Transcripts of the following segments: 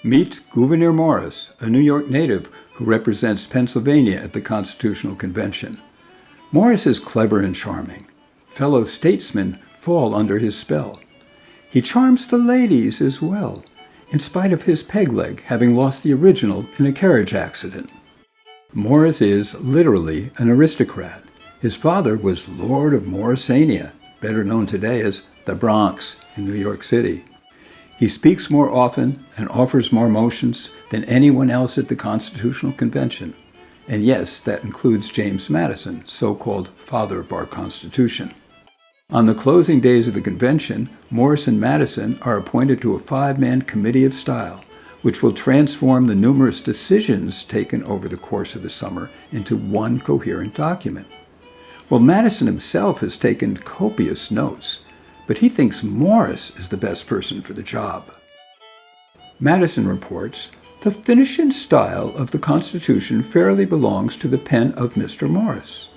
Meet Gouverneur Morris, a New York native who represents Pennsylvania at the Constitutional Convention. Morris is clever and charming. Fellow statesmen fall under his spell. He charms the ladies as well, in spite of his peg leg having lost the original in a carriage accident. Morris is literally an aristocrat. His father was Lord of Morrisania, better known today as the Bronx in New York City. He speaks more often and offers more motions than anyone else at the Constitutional Convention. And yes, that includes James Madison, so-called father of our Constitution. On the closing days of the convention, Morris and Madison are appointed to a 5-man committee of style, which will transform the numerous decisions taken over the course of the summer into one coherent document. Well, Madison himself has taken copious notes, but he thinks Morris is the best person for the job. Madison reports, "The finishing style of the Constitution fairly belongs to the pen of Mr. Morris.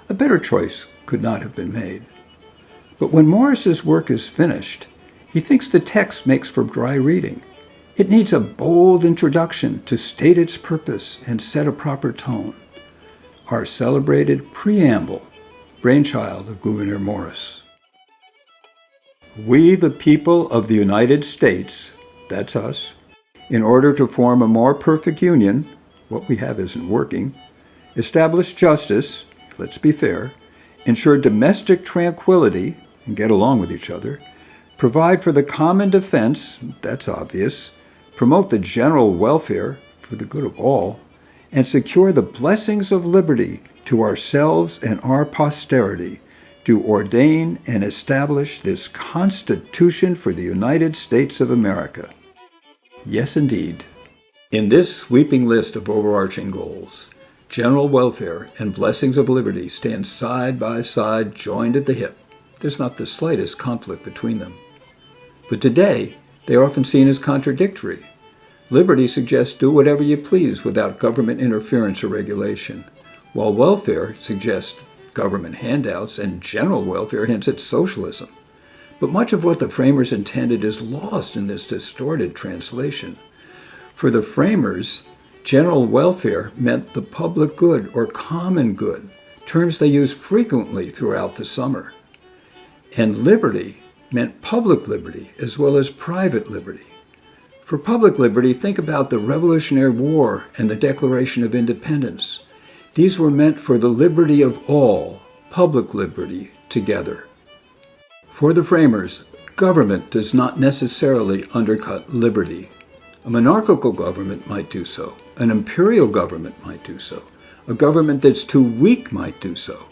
A better choice could not have been made." But when Morris's work is finished, he thinks the text makes for dry reading. It needs a bold introduction to state its purpose and set a proper tone. Our celebrated Preamble, brainchild of Gouverneur Morris. We, the people of the United States, that's us, in order to form a more perfect union, what we have isn't working, establish justice, let's be fair, ensure domestic tranquility and get along with each other, provide for the common defense, that's obvious, promote the general welfare for the good of all, and secure the blessings of liberty to ourselves and our posterity, to ordain and establish this Constitution for the United States of America. Yes, indeed. In this sweeping list of overarching goals, general welfare and blessings of liberty stand side by side, joined at the hip. There's not the slightest conflict between them. But today, they are often seen as contradictory. Liberty suggests do whatever you please without government interference or regulation, while welfare suggests government handouts, and general welfare hints at socialism. But much of what the framers intended is lost in this distorted translation. For the framers, general welfare meant the public good or common good, terms they used frequently throughout the summer. And liberty meant public liberty as well as private liberty. For public liberty, think about the Revolutionary War and the Declaration of Independence. These were meant for the liberty of all, public liberty together. For the framers, government does not necessarily undercut liberty. A monarchical government might do so. An imperial government might do so. A government that's too weak might do so.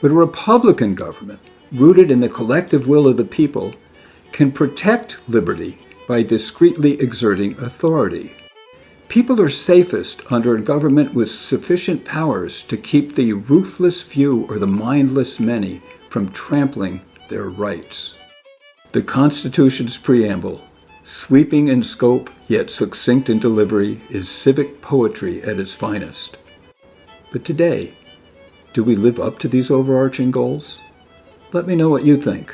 But a republican government, rooted in the collective will of the people, can protect liberty by discreetly exerting authority. People are safest under a government with sufficient powers to keep the ruthless few or the mindless many from trampling their rights. The Constitution's preamble, sweeping in scope yet succinct in delivery, is civic poetry at its finest. But today, do we live up to these overarching goals? Let me know what you think.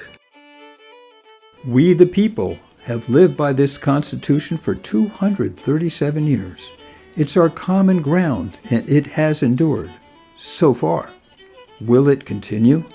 We the people have lived by this Constitution for 237 years. It's our common ground, and it has endured. So far. Will it continue?